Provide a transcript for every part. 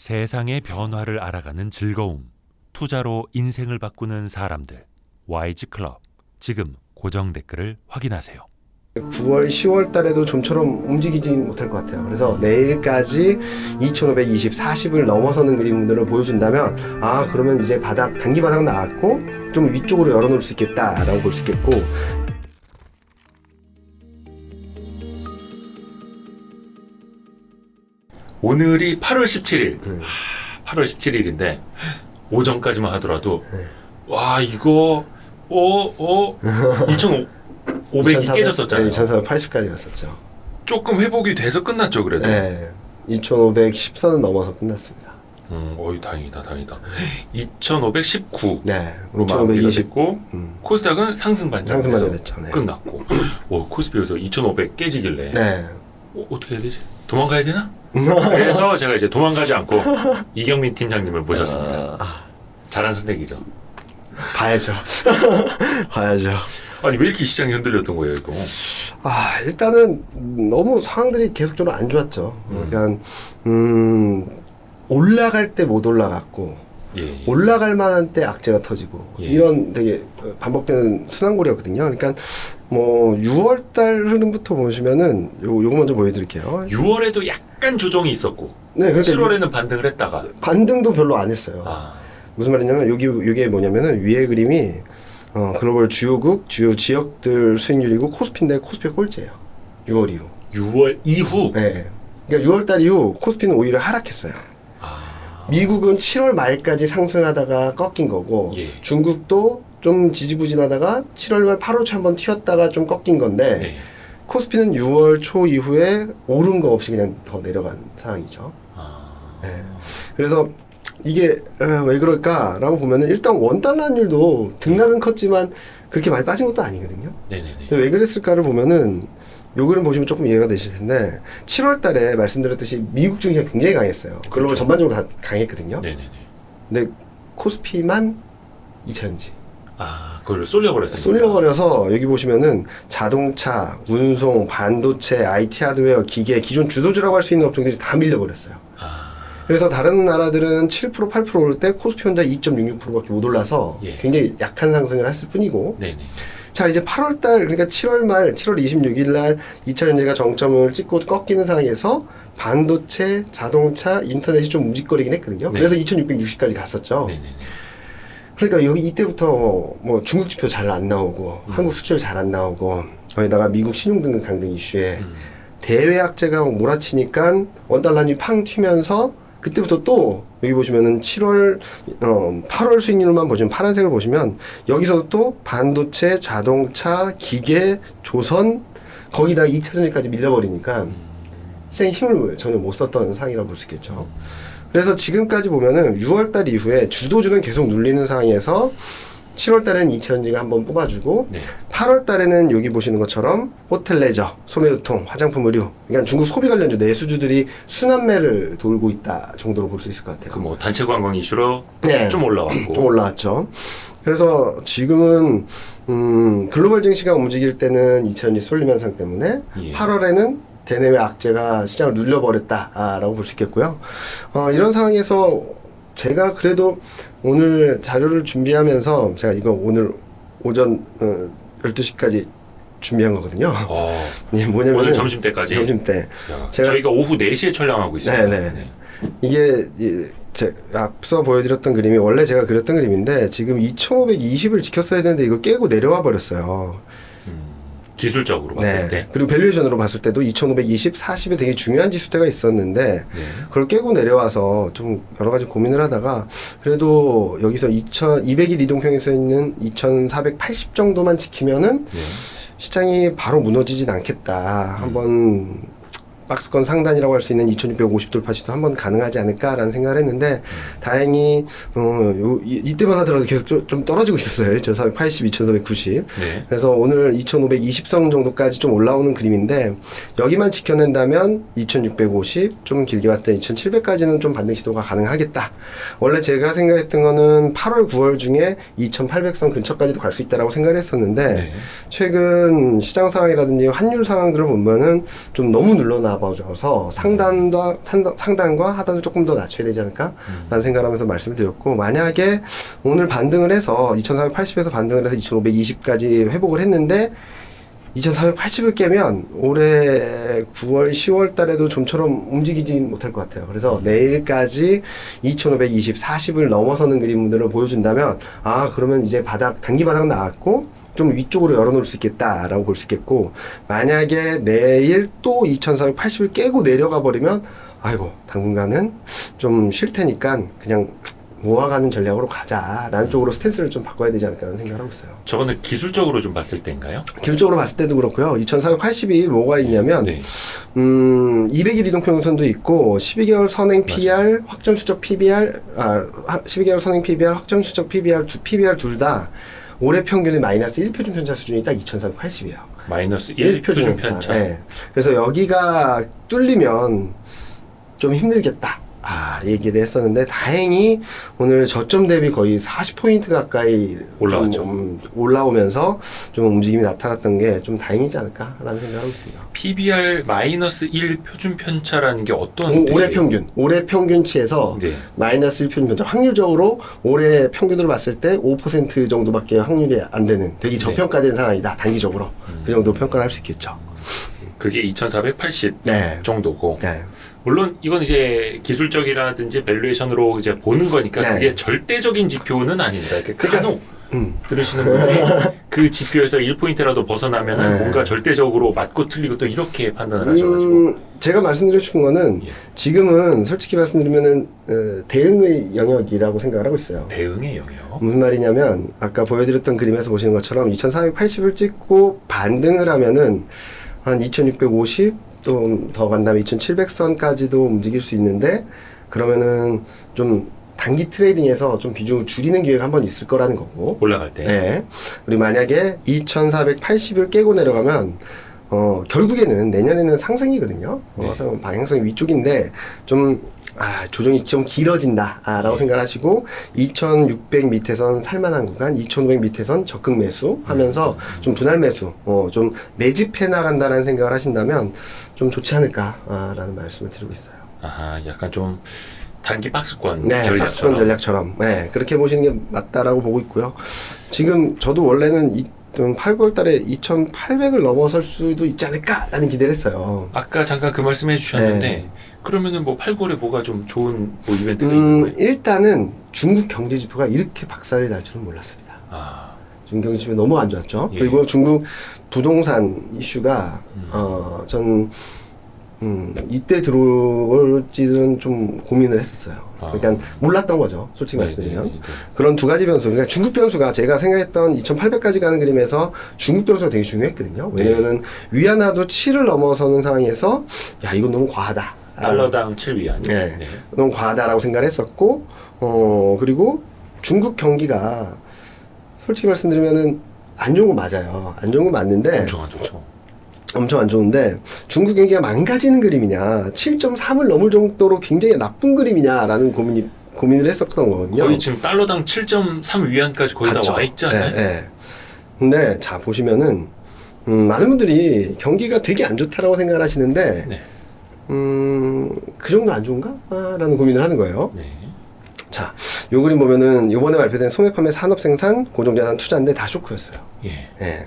세상의 변화를 알아가는 즐거움, 투자로 인생을 바꾸는 사람들, YG클럽. 지금 고정 댓글을 확인하세요. 9월, 10월 달에도 좀처럼 움직이진 못할 것 같아요. 그래서 내일까지 2520, 40을 넘어서는 그림들을 보여준다면 그러면 이제 단기 바닥 나왔고 좀 위쪽으로 열어놓을 수 있겠다라고 볼 수 있겠고, 오늘이 8월 17일. 8월 17일인데 오전까지만 하더라도 와 이거 2,500이 깨졌었잖아요. 2,480까지 갔었죠. 조금 회복이 돼서 끝났죠, 그래도. 네, 2,510선은 넘어서 끝났습니다. 다행이다. 2,519. 네, 마무리가 2,520. 됐고 코스닥은 상승반전에서 상승반전했죠. 네. 끝났고. 코스피에서 2,500 깨지길래 네. 어떻게 해야 되지? 도망가야 되나? 그래서 제가 이제 도망가지 않고 이경민 팀장님을 모셨습니다. 잘한 선택이죠. 봐야죠. 봐야죠. 아니 왜 이렇게 시장이 흔들렸던 거예요, 이거? 일단은 너무 상황들이 계속적으로 안 좋았죠. 그러니까 올라갈 때 못 올라갔고, 예. 올라갈 만한 때 악재가 터지고, 예. 이런 되게 반복되는 순환골이었거든요. 그러니까 뭐 6월달 흐름부터 보시면은 요거 먼저 보여드릴게요. 6월에도 약간 조정이 있었고, 네, 그러니까 7월에는 반등을 했다가 반등도 별로 안 했어요. 무슨 말이냐면 이게 뭐냐면은 위에 그림이 글로벌 주요국, 주요 지역들 수익률이고 코스피인데 코스피가 꼴찌예요. 6월 이후. 6월 이후. 네. 그러니까 6월달 이후 코스피는 오히려 하락했어요. 미국은 7월 말까지 상승하다가 꺾인 거고, 예. 중국도 좀 지지부진하다가 7월 말 8월 초 한번 튀었다가 좀 꺾인 건데, 네. 코스피는 6월 초 이후에 오른 거 없이 그냥 더 내려간 상황이죠. 네. 그래서 이게 왜 그럴까라고 보면은 일단 원달러 환율도 등락은 컸지만 그렇게 많이 빠진 것도 아니거든요. 네네네. 근데 왜 그랬을까를 보면은 요 그림 보시면 조금 이해가 되실 텐데, 7월 달에 말씀드렸듯이 미국 증시가 굉장히 강했어요. 글로벌 그렇죠. 전반적으로 다 강했거든요. 네네네. 근데 코스피만 2차전지. 그걸 쏠려버렸습니다. 쏠려버려서 여기 보시면은 자동차, 운송, 반도체, IT 하드웨어, 기계, 기존 주도주라고 할 수 있는 업종들이 다 밀려버렸어요. 그래서 다른 나라들은 7%, 8% 오를 때 코스피 혼자 2.66%밖에 못 올라서 예. 굉장히 약한 상승을 했을 뿐이고, 네네. 자, 이제 8월달, 그러니까 7월 말, 7월 26일날 2차전지가 정점을 찍고 꺾이는 상황에서 반도체, 자동차, 인터넷이 좀 움직거리긴 했거든요. 네. 그래서 2660까지 갔었죠. 네네네. 그러니까 여기 이때부터 뭐 중국 지표 잘 안 나오고, 한국 수출 잘 안 나오고, 거기다가 미국 신용등급 강등 이슈에 대외 악재가 몰아치니까 원달러니 팡 튀면서, 그때부터 또 여기 보시면은 7월, 8월 수익률만 보시면 파란색을 보시면 여기서 또 반도체, 자동차, 기계, 조선, 거기다 2차전지까지 밀려버리니까 시장에 힘을 전혀 못 썼던 상황이라고 볼 수 있겠죠. 그래서 지금까지 보면은 6월달 이후에 주도주는 계속 눌리는 상황에서 7월달에는 2차전지가 한번 뽑아주고, 네. 8월달에는 여기 보시는 것처럼 호텔 레저, 소매유통, 화장품 의류, 그러니까 중국 소비 관련주 내수주들이 순환매를 돌고 있다 정도로 볼 수 있을 것 같아요. 그 뭐 단체 관광 이슈로 네. 좀 올라왔고. 좀 올라왔죠. 그래서 지금은 글로벌 증시가 움직일 때는 2차전지 쏠림 현상 때문에 예. 8월에는 대내외 악재가 시장을 눌려버렸다라고 볼 수 있겠고요. 이런 상황에서 제가 그래도 오늘 자료를 준비하면서 제가 이거 오늘 오전 12시까지 준비한 거거든요. 이게 뭐냐면 오늘 점심때까지? 점심때. 야, 제가 저희가 오후 4시에 촬영하고 있습니다. 네네. 이게 앞서 보여드렸던 그림이 원래 제가 그렸던 그림인데 지금 2520을 지켰어야 되는데 이거 깨고 내려와 버렸어요. 기술적으로 봤을 때. 그리고 밸류에이션으로 봤을 때도 2520, 40에 되게 중요한 지수대가 있었는데 그걸 깨고 내려와서 좀 여러 가지 고민을 하다가 그래도 여기서 200일 이동평에 서 있는 2480 정도만 지키면은 시장이 바로 무너지진 않겠다. 한번 박스권 상단이라고 할 수 있는 2650 돌파 시도 한번 가능하지 않을까라는 생각을 했는데 다행히 이때만 하더라도 계속 좀 떨어지고 있었어요. 2480, 2490. 네. 그래서 오늘 2520선 정도까지 좀 올라오는 그림인데 여기만 지켜낸다면 2650, 좀 길게 봤을 때 2700까지는 좀 반등 시도가 가능하겠다. 원래 제가 생각했던 거는 8월, 9월 중에 2800선 근처까지도 갈 수 있다라고 생각을 했었는데 최근 시장 상황이라든지 환율 상황들을 보면은 좀 너무 눌러나 잡아줘서 상단과 하단을 조금 더 낮춰야 되지 않을까? 라는 생각을 하면서 말씀을 드렸고, 만약에 오늘 반등을 해서 2480에서 반등을 해서 2520까지 회복을 했는데 2480을 깨면 올해 9월, 10월 달에도 좀처럼 움직이지 못할 것 같아요. 그래서 내일까지 2520, 40을 넘어서는 그림들을 보여준다면, 그러면 이제 단기 바닥 나왔고, 좀 위쪽으로 열어놓을 수 있겠다라고 볼 수 있겠고, 만약에 내일 또 2480을 깨고 내려가 버리면, 아이고, 당분간은 좀 쉴 테니까 그냥 모아가는 전략으로 가자라는 쪽으로 스탠스를 좀 바꿔야 되지 않을까라는 생각을 하고 있어요. 저거는 기술적으로 좀 봤을 때인가요? 기술적으로 봤을 때도 그렇고요. 2480이 뭐가 있냐면, 200일 이동평균선도 있고, 12개월 선행 PER, 확정 실적 PBR, 12개월 선행 PBR, 확정 실적 PBR 둘 다 올해 평균이 마이너스 1표준 편차 수준이 딱 2480이에요. 마이너스 1표준 편차. 네. 그래서 여기가 뚫리면 좀 힘들겠다. 얘기를 했었는데, 다행히 오늘 저점 대비 거의 40포인트 가까이 올라왔죠. 올라오면서 좀 움직임이 나타났던 게 좀 다행이지 않을까라는 생각을 하고 있습니다. PBR 마이너스 1 표준 편차라는 게 어떤 뜻이에요? 올해 평균치에서 네. 마이너스 1 표준 편차. 확률적으로 올해 평균으로 봤을 때 5% 정도밖에 확률이 안 되는 되게 저평가된 상황이다. 단기적으로. 그 정도 평가를 할 수 있겠죠. 그게 2480 네. 정도고. 네. 물론 이건 이제 기술적이라든지 밸류에이션으로 이제 보는 거니까 네. 그게 절대적인 지표는 아닙니다. 그러니까, 간혹 들으시는 분들이 그 지표에서 1포인트라도 벗어나면 뭔가 절대적으로 맞고 틀리고 또 이렇게 판단을 하셔가지고. 제가 말씀드리고 싶은 거는 지금은 솔직히 말씀드리면은 대응의 영역이라고 생각을 하고 있어요. 대응의 영역? 무슨 말이냐면 아까 보여드렸던 그림에서 보시는 것처럼 2480을 찍고 반등을 하면은 한 2650 좀 더 간다면 2700선까지도 움직일 수 있는데, 그러면은 좀 단기 트레이딩에서 좀 비중을 줄이는 기회가 한번 있을 거라는 거고. 올라갈 때. 네. 우리 만약에 2480을 깨고 내려가면 결국에는 내년에는 상승이거든요. 네. 방향성이 위쪽인데 좀 조정이 좀 길어진다라고 생각하시고 2600 밑에선 살만한 구간, 2500 밑에선 적극 매수 하면서 좀 분할 매수, 좀 매집해 나간다는 생각을 하신다면 좀 좋지 않을까라는 말씀을 드리고 있어요. 약간 좀 단기 박스권 네, 전략처럼. 박스권 전략처럼. 네, 그렇게 보시는 게 맞다라고 보고 있고요. 지금 저도 원래는 8, 9월 달에 2800을 넘어설 수도 있지 않을까라는 기대를 했어요. 아까 잠깐 그 말씀해 주셨는데 그러면은 뭐 8, 9월에 뭐가 좀 좋은 뭐 이벤트가 있는 거예요? 일단은 중국 경제 지표가 이렇게 박살이 날 줄은 몰랐습니다. 중국 경제 지표 너무 안 좋았죠. 예. 그리고 중국 부동산 이슈가 전 이때 들어올지는 좀 고민을 했었어요. 그러니까 몰랐던 거죠. 솔직히 말씀드리면. 그런 두 가지 변수. 그러니까 중국 변수가 제가 생각했던 2800까지 가는 그림에서 중국 변수가 되게 중요했거든요. 왜냐면은 위안화도 7을 넘어서는 상황에서 야, 이건 너무 과하다. 달러당 7위안. 네. 너무 과하다라고 생각을 했었고, 그리고 중국 경기가 솔직히 말씀드리면은 안 좋은 거 맞아요. 안 좋은 거 맞는데. 엄청 안 좋죠. 엄청 안 좋은데 중국 경기가 망가지는 그림이냐 7.3을 넘을 정도로 굉장히 나쁜 그림이냐라는 고민을 했었던 거거든요. 거의 지금 달러당 7.3 위안까지 거의 다 와 있잖아요. 네. 근데 자 보시면은 많은 분들이 경기가 되게 안 좋다라고 생각을 하시는데 그 정도 안 좋은가? 라는 고민을 하는 거예요. 네. 자, 요 그림 보면은 요번에 발표된 소매 판매 산업 생산 고정자산 투자인데 다 쇼크였어요. 예.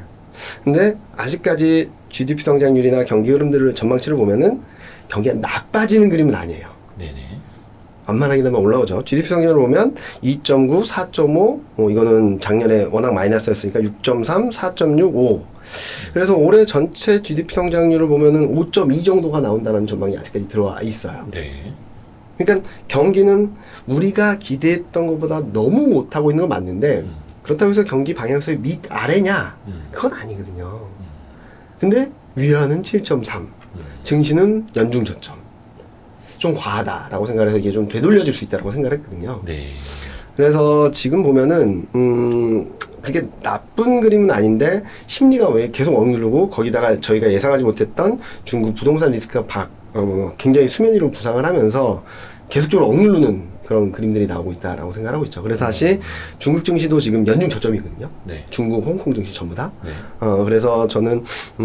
근데 아직까지 GDP 성장률이나 경기 흐름들을 전망치를 보면은 경기가 나빠지는 그림은 아니에요. 네네. 완만하게나마 올라오죠. GDP 성장률을 보면 2.9, 4.5, 이거는 작년에 워낙 마이너스였으니까 6.3, 4.6, 5. 그래서 올해 전체 GDP 성장률을 보면은 5.2 정도가 나온다는 전망이 아직까지 들어와 있어요. 네. 그러니까 경기는 우리가 기대했던 것보다 너무 못하고 있는 건 맞는데 그렇다고 해서 경기 방향성이 밑아래냐? 그건 아니거든요. 근데 위안은 7.3, 증시는 연중 저점. 좀 과하다라고 생각해서 이게 좀 되돌려질 수 있다고 생각했거든요. 네. 그래서 지금 보면은 그게 나쁜 그림은 아닌데 심리가 왜 계속 억누르고 거기다가 저희가 예상하지 못했던 중국 부동산 리스크가 굉장히 수면 위로 부상을 하면서 계속적으로 억누르는 그런 그림들이 나오고 있다라고 생각하고 있죠. 그래서 다시 중국 증시도 지금 연중 저점이거든요. 네. 중국, 홍콩 증시 전부 다. 네. 그래서 저는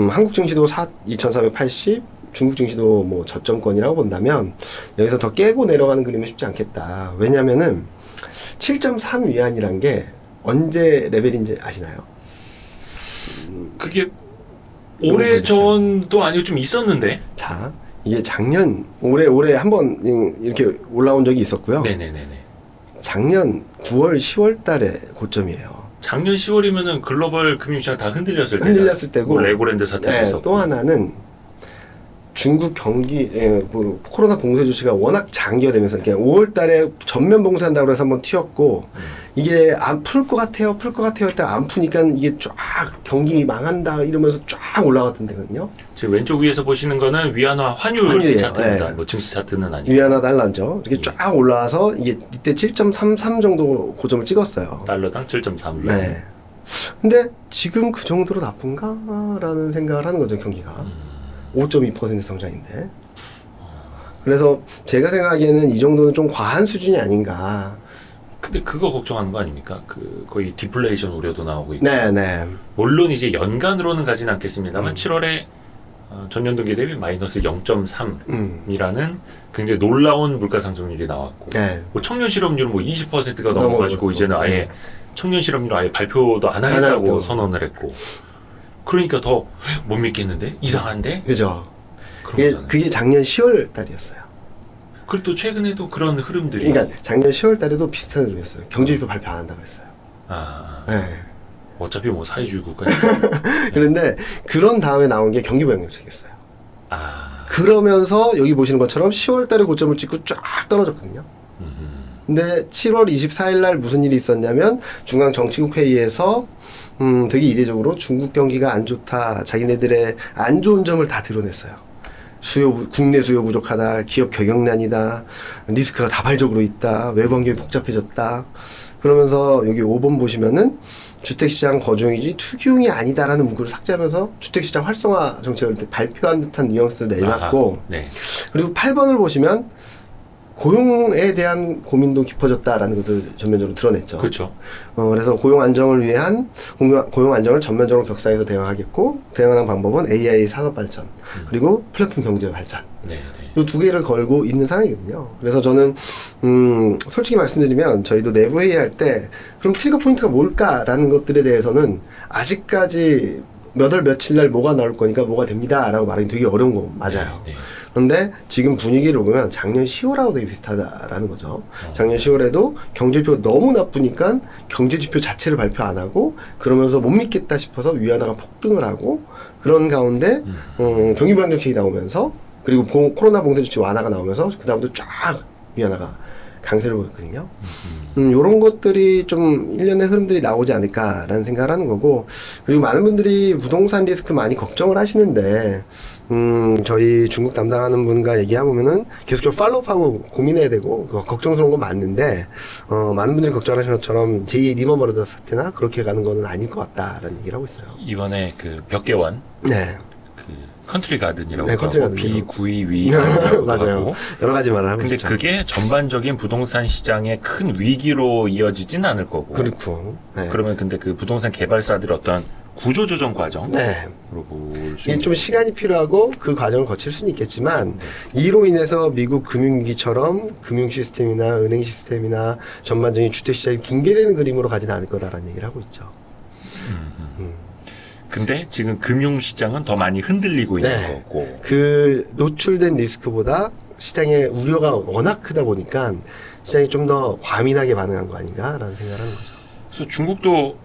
한국 증시도 2480, 중국 증시도 뭐 저점권이라고 본다면 여기서 더 깨고 내려가는 그림은 쉽지 않겠다. 왜냐면은 7.3 위안이란 게 언제 레벨인지 아시나요? 그게 오래 전도 아니고 좀 있었는데. 자, 이게 작년 올해 한번 이렇게 올라온 적이 있었고요. 네네네네. 작년 9월 10월 달에 고점이에요. 작년 10월이면은 글로벌 금융시장 다 흔들렸을 흔들렸을 때고, 뭐 레고랜드 사태도 네, 있었고. 또 하나는 중국 경기 그 코로나 봉쇄 조치가 워낙 장기화되면서 이렇게 5월 달에 전면 봉쇄한다고 해서 한번 튀었고 이게 안 풀 것 같아요. 풀 것 같아요. 때 안 푸니까 이게 쫙 경기 망한다 이러면서 쫙 올라갔던 데거든요. 지금 왼쪽 위에서 보시는 거는 위안화 환율 환율이에요. 차트입니다. 네. 뭐 증시 차트는 아니고. 위안화 달러죠. 이렇게 쫙 올라와서 이게 이때 7.33 정도 고점을 찍었어요. 달러당 7.3 위안. 네. 근데 지금 그 정도로 나쁜가라는 생각을 하는 거죠, 경기가. 5.2% 성장인데. 그래서 제가 생각하기에는 이 정도는 좀 과한 수준이 아닌가. 근데 그거 걱정하는 거 아닙니까? 그 거의 디플레이션 우려도 나오고 있고. 네. 물론 이제 연간으로는 가지는 않겠습니다만 7월에 전년동기 대비 마이너스 0.3이라는 굉장히 놀라운 물가 상승률이 나왔고, 네. 뭐 청년 실업률은 뭐 20%가 넘어가지고 넘어가고, 이제는 아예 네. 청년 실업률 아예 발표도 안 안 하겠다고 하고. 선언을 했고, 그러니까 더 못 믿겠는데 이상한데 그죠. 그런 거잖아요. 그게 작년 10월 달이었어요. 그리고 또 최근에도 그런 흐름들이. 그러니까 작년 10월 달에도 비슷한 흐름이었어요. 경제지표 발표 안 한다고 했어요. 네. 어차피 뭐 사회주의 국가니까. 그런데 그런 다음에 나온 게 경기부양정책이었어요. 그러면서 여기 보시는 것처럼 10월 달에 고점을 찍고 쫙 떨어졌거든요. 근데 7월 24일 날 무슨 일이 있었냐면 중앙정치국 회의에서 되게 이례적으로 중국 경기가 안 좋다, 자기네들의 안 좋은 점을 다 드러냈어요. 국내 수요 부족하다, 기업 경영난이다, 리스크가 다발적으로 있다, 외부 환경이 복잡해졌다. 그러면서 여기 5번 보시면은 주택시장 거주용이지 투기용이 아니다라는 문구를 삭제하면서 주택시장 활성화 정책을 발표한 듯한 뉘앙스를 내놨고, 네. 그리고 8번을 보시면 고용에 대한 고민도 깊어졌다라는 것을 전면적으로 드러냈죠. 그렇죠. 그래서 고용 안정을 위한 고용 안정을 전면적으로 격상해서 대응하겠고, 대응하는 방법은 AI 산업 발전 그리고 플랫폼 경제 발전, 네. 이 두 개를 걸고 있는 상황이거든요. 그래서 저는 솔직히 말씀드리면 저희도 내부 회의할 때 그럼 트리거 포인트가 뭘까라는 것들에 대해서는 아직까지 몇 월 며칠 날 뭐가 나올 거니까 뭐가 됩니다라고 말하기 되게 어려운 거 맞아요. 네. 그런데 지금 분위기를 보면 작년 10월하고 되게 비슷하다라는 거죠. 작년 10월에도 경제지표가 너무 나쁘니까 경제지표 자체를 발표 안 하고 그러면서 못 믿겠다 싶어서 위안화가 폭등을 하고 그런 가운데 경기부양정책이 나오면서 그리고 코로나 봉쇄 조치 완화가 나오면서 그 다음부터 쫙 위안화가 강세를 보였거든요. 요런 것들이 좀 일련의 흐름들이 나오지 않을까라는 생각을 하는 거고, 그리고 많은 분들이 부동산 리스크 많이 걱정을 하시는데, 저희 중국 담당하는 분과 얘기해보면은 계속적으로 팔로우하고 고민해야 되고, 걱정스러운 건 맞는데, 많은 분들이 걱정하시는 것처럼 제2 리먼 브라더스 사태나 그렇게 가는 거는 아닐 것 같다라는 얘기를 하고 있어요. 이번에 그 벽계원. 네. 컨트리 가든이라고 네, 컨트리 하고 가든이요. 비구이위 맞아요. 여러 가지 말을 하고 근데 있죠. 그게 전반적인 부동산 시장의 큰 위기로 이어지진 않을 거고. 그렇고. 네. 그러면 근데 그 부동산 개발사들의 어떤 구조조정 과정으로 네. 볼수 이게 좀 시간이 필요하고 그 과정을 거칠 수는 있겠지만 이로 인해서 미국 금융위기처럼 금융 시스템이나 은행 시스템이나 전반적인 주택 시장이 붕괴되는 그림으로 가지는 않을 거다라는 얘기를 하고 있죠. 근데 지금 금융시장은 더 많이 흔들리고 있는 네. 거고. 그 노출된 리스크보다 시장의 우려가 워낙 크다 보니까 시장이 좀 더 과민하게 반응한 거 아닌가라는 생각을 하는 거죠. 그래서 중국도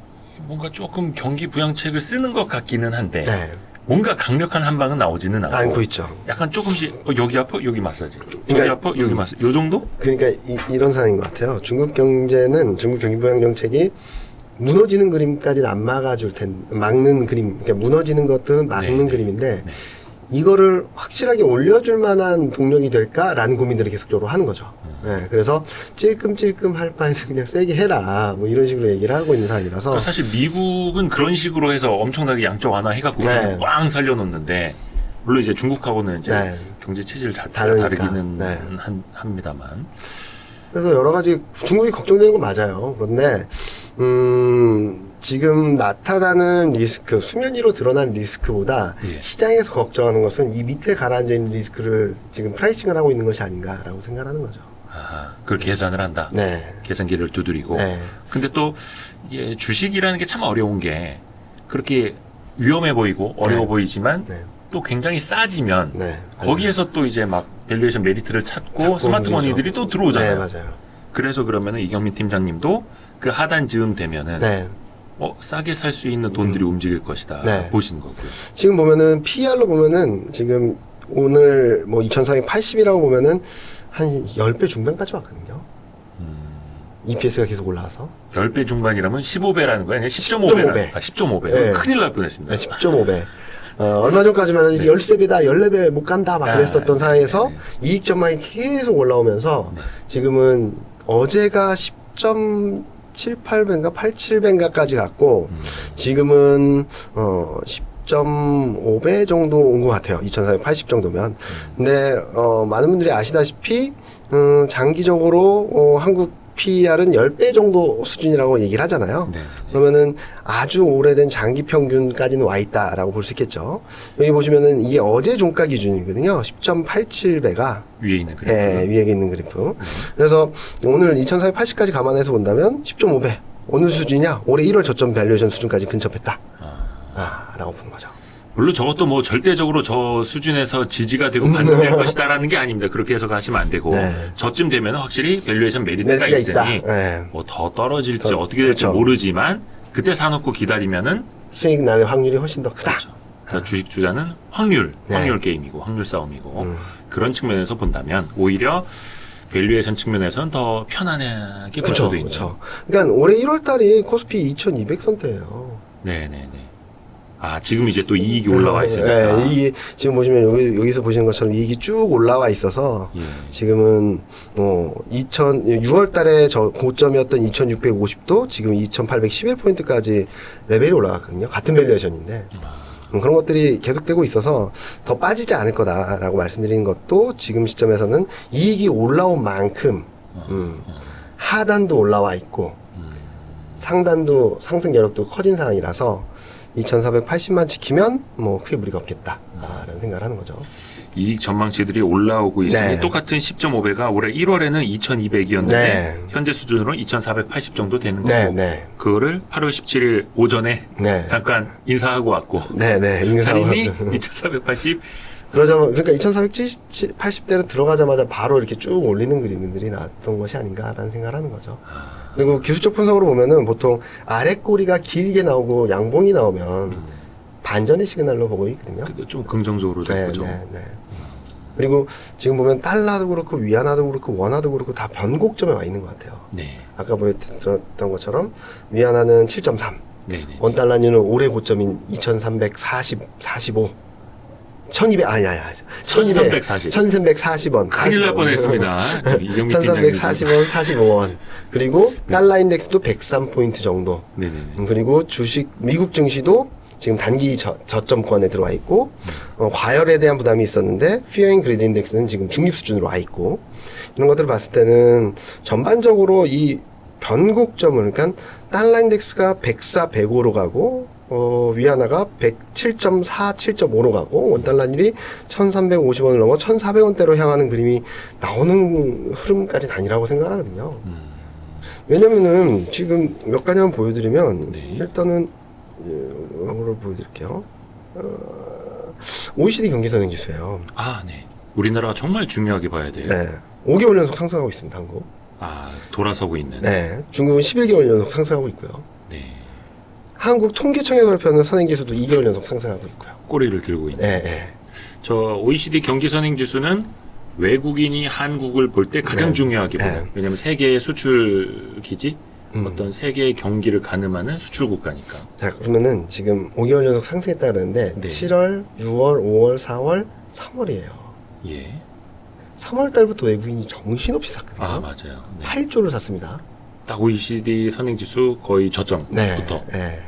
뭔가 조금 경기 부양책을 쓰는 것 같기는 한데 네. 뭔가 강력한 한 방은 나오지는 않고 않고 있죠. 약간 조금씩 여기 아파 여기 마사지 저기 그러니까, 아파 여기 마사지 요 정도? 그러니까 이런 상황인 것 같아요. 중국 경제는 중국 경기 부양 정책이 무너지는 그림까지는 안 막아줄 막는 그림, 그러니까 무너지는 것들은 막는 네, 그림인데 네. 이거를 확실하게 올려줄 만한 동력이 될까라는 고민들을 계속적으로 하는 거죠. 네, 그래서 찔끔찔끔 할 바에는 그냥 세게 해라, 뭐 이런 식으로 얘기를 하고 있는 상황이라서. 그러니까 사실 미국은 그런 식으로 해서 엄청나게 양적 완화 해갖고 네. 꽝 살려놓는데 물론 이제 중국하고는 이제 네. 경제 체질 자체가 다르니까. 다르기는 네. 합니다만. 그래서 여러 가지 중국이 걱정되는 건 맞아요. 그런데 지금 나타나는 리스크, 수면 위로 드러난 리스크보다 예. 시장에서 걱정하는 것은 이 밑에 가라앉아 있는 리스크를 지금 프라이싱을 하고 있는 것이 아닌가라고 생각하는 거죠. 아, 그걸 계산을 한다. 네. 계산기를 두드리고. 네. 근데 또 이게 주식이라는 게 참 어려운 게 그렇게 위험해 보이고 어려워 네. 보이지만 네. 또 굉장히 싸지면 네. 거기에서 또 이제 막 밸류에이션 메리트를 찾고 찾고 스마트 움직이죠. 머니들이 또 들어오잖아요. 네, 맞아요. 그래서 그러면은 이경민 팀장님도 그 하단 즈음 되면은 네. 싸게 살 수 있는 돈들이 움직일 것이다 네. 보신 거고요. 지금 보면은 PER로 보면은 지금 오늘 뭐 2480이라고 보면은 한 10배 중반까지 왔거든요. EPS가 계속 올라와서. 10배 중반이라면 15배라는 거예요? 아니면 10.5배? 10.5배. 아, 10.5배. 네. 큰일 날 뻔했습니다. 네, 10.5배. 얼마 전까지만 이제 13배다, 14배 못 간다, 막 그랬었던 상황에서 이익 전망이 계속 올라오면서 지금은 어제가 10.78배인가 87배인가까지 갔고 지금은 10.5배 정도 온 것 같아요. 2480 정도면. 근데 많은 분들이 아시다시피 장기적으로 한국 PER은 10배 정도 수준이라고 얘기를 하잖아요. 네. 그러면은 아주 오래된 장기 평균까지는 와 있다라고 볼 수 있겠죠. 여기 보시면은 이게 어제 종가 기준이거든요. 10.87배가 위에 있는 그래프. 예, 위에 있는 그래프. 그래서 오늘 2480까지 감안해서 본다면 10.5배. 어느 수준이냐? 올해 1월 저점 밸류에이션 수준까지 근접했다. 라고 보는 거죠. 물론 저것도 뭐 절대적으로 저 수준에서 지지가 되고 반등될 것이다라는 게 아닙니다. 그렇게 해서 가시면 안 되고 네. 저쯤 되면 확실히 밸류에이션 메리트가 메리트가 있으니 있다. 네. 뭐 더 떨어질지 더, 어떻게 될지 그렇죠. 모르지만 그때 사놓고 기다리면은 수익 날 확률이 훨씬 더 크다. 그렇죠. 그러니까 주식 투자는 확률 네. 게임이고 확률 싸움이고 그런 측면에서 본다면 오히려 밸류에이션 측면에서는 더 편안하게 볼 그렇죠. 수도 있는. 그렇죠. 그러니까 올해 1월 달이 코스피 2200선대예요. 네네네. 아 지금 이제 또 이익이 올라와 있으니까. 네, 이게 지금 보시면 여기서 보시는 것처럼 이익이 쭉 올라와 있어서 예. 지금은 6월 달에 저 고점이었던 2650도 지금 2811포인트까지 레벨이 올라갔거든요. 같은 밸류에이션인데. 그런 것들이 계속되고 있어서 더 빠지지 않을 거다라고 말씀드리는 것도 지금 시점에서는 이익이 올라온 만큼 하단도 올라와 있고 상단도 상승 여력도 커진 상황이라서 2480만 지키면 뭐 크게 무리가 없겠다라는 생각을 하는 거죠. 이익 전망치들이 올라오고 있으니 네. 똑같은 10.5배가 올해 1월에는 2200이었는데 네. 현재 수준으로 2480 정도 되는 거고 네, 네. 그거를 8월 17일 오전에 네. 잠깐 인사하고 왔고 네, 네. 할인이 2480 그러니까 2480대로 들어가자마자 바로 이렇게 쭉 올리는 그림들이 나왔던 것이 아닌가라는 생각을 하는 거죠. 그리고 기술적 분석으로 보면은 보통 아래 꼬리가 길게 나오고 양봉이 나오면 반전의 시그널로 보고 있거든요. 그래도 좀 긍정적으로 네, 보죠. 네, 네. 그리고 지금 보면 달러도 그렇고 위안화도 그렇고 원화도 그렇고 다 변곡점에 와 있는 것 같아요. 네. 아까 보여드렸던 것처럼 위안화는 7.3, 네, 네. 원달러는 올해 고점인 2345, 1200, 아니, 1340. 1340원. 큰일 날 뻔했습니다. 이경민 팀장님. 1340원, 45원. 그리고 달러 인덱스도 103포인트 정도. 네네네. 그리고 미국 증시도 지금 단기 저점권에 들어와 있고, 과열에 대한 부담이 있었는데, 피어잉 그리드 인덱스는 지금 중립 수준으로 와 있고, 이런 것들을 봤을 때는 전반적으로 이 변곡점을, 그러니까 달러 인덱스가 104, 105로 가고, 위안화가 107.4, 7.5로 가고, 원달러율이 1350원을 넘어 1400원대로 향하는 그림이 나오는 흐름까지는 아니라고 생각하거든요. 왜냐면은 지금 몇 가지 한번 보여드리면, 네. 일단은, 이걸 보여드릴게요. OECD 경기선행 지수예요. 아, 네. 우리나라가 정말 중요하게 봐야 돼요. 네. 5개월 연속 상승하고 있습니다, 한국. 아, 돌아서고 있는. 네. 중국은 11개월 연속 상승하고 있고요. 네. 한국 통계청에서 발표하는 선행지수도 2개월 연속 상승하고 있고요. 꼬리를 들고 있는. 네, 네. 저 OECD 경기 선행 지수는 외국인이 한국을 볼 때 가장 네. 중요하게 봐요. 네. 왜냐하면 세계의 수출 기지, 어떤 세계의 경기를 가늠하는 수출 국가니까. 자, 그러면은 지금 5개월 연속 상승했다 그러는데 네. 7월, 6월, 5월, 4월, 3월이에요. 예. 3월 달부터 외국인이 정신없이 샀거든요. 아, 맞아요. 네. 8조를 샀습니다. 딱 OECD 선행 지수 거의 저점부터. 네.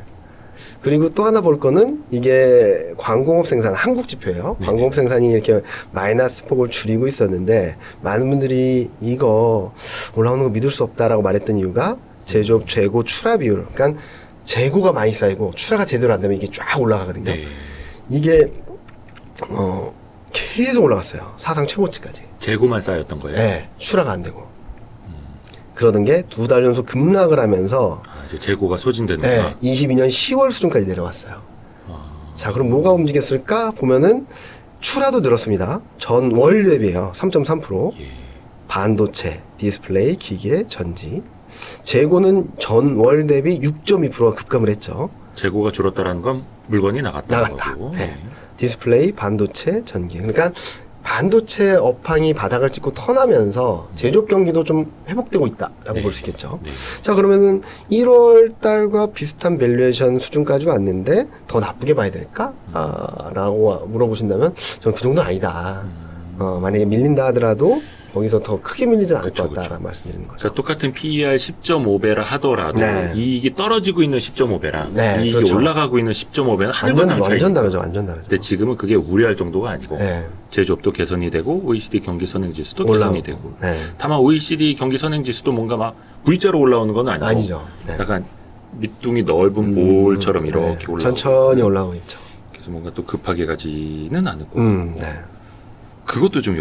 그리고 또 하나 볼 거는 이게 광공업 생산 한국 지표예요. 네네. 광공업 생산이 이렇게 마이너스 폭을 줄이고 있었는데 많은 분들이 이거 올라오는 거 믿을 수 없다라고 말했던 이유가 제조업 재고 출하 비율. 그러니까 재고가 많이 쌓이고 출하가 제대로 안 되면 이게 쫙 올라가거든요. 네. 이게 계속 올라갔어요. 사상 최고치까지. 재고만 쌓였던 거예요. 네, 출하가 안 되고. 그러던 게 2달 연속 급락을 하면서 아, 이제 재고가 소진되는구나. 22년 10월 수준까지 내려왔어요. 자, 그럼 뭐가 움직였을까 보면은 출하도 늘었습니다. 전월 대비해요. 3.3%. 예. 반도체, 디스플레이, 기계, 전지. 재고는 전월 대비 6.2%가 급감을 했죠. 재고가 줄었다라는 건 물건이 나갔다는 나갔다. 거고. 네. 디스플레이, 반도체, 전기. 그러니까 반도체 업황이 바닥을 찍고 턴하면서 제조업 경기도 좀 회복되고 있다라고 네. 볼 수 있겠죠. 네. 자, 그러면은 1월 달과 비슷한 밸류에이션 수준까지 왔는데 더 나쁘게 봐야 될까? 라고 물어보신다면 저는 그 정도는 아니다. 만약에 밀린다 하더라도 거기서 더 크게 밀리진 않을 그쵸, 것 같다라고 말씀드리는 거죠. 그러니까 똑같은 PER 10.5배라 하더라도 네. 이익이 떨어지고 있는 10.5배랑 네, 이익이 그렇죠. 올라가고 있는 10.5배는 하늘과 땅 차이. 완전 다르죠. 완전 다르죠. 근데 지금은 그게 우려할 정도가 아니고 네. 제조업도 개선이 되고 OECD 경기 선행 지수도 올라오고. 개선이 되고 네. 다만 OECD 경기 선행 지수도 뭔가 막 V자로 올라오는 건 아니고 아니죠. 네. 약간 밑둥이 넓은 볼처럼 이렇게 올라오고 천천히 올라오고 있죠. 그래서 뭔가 또 급하게 가지는 않고 네. 그것도 좀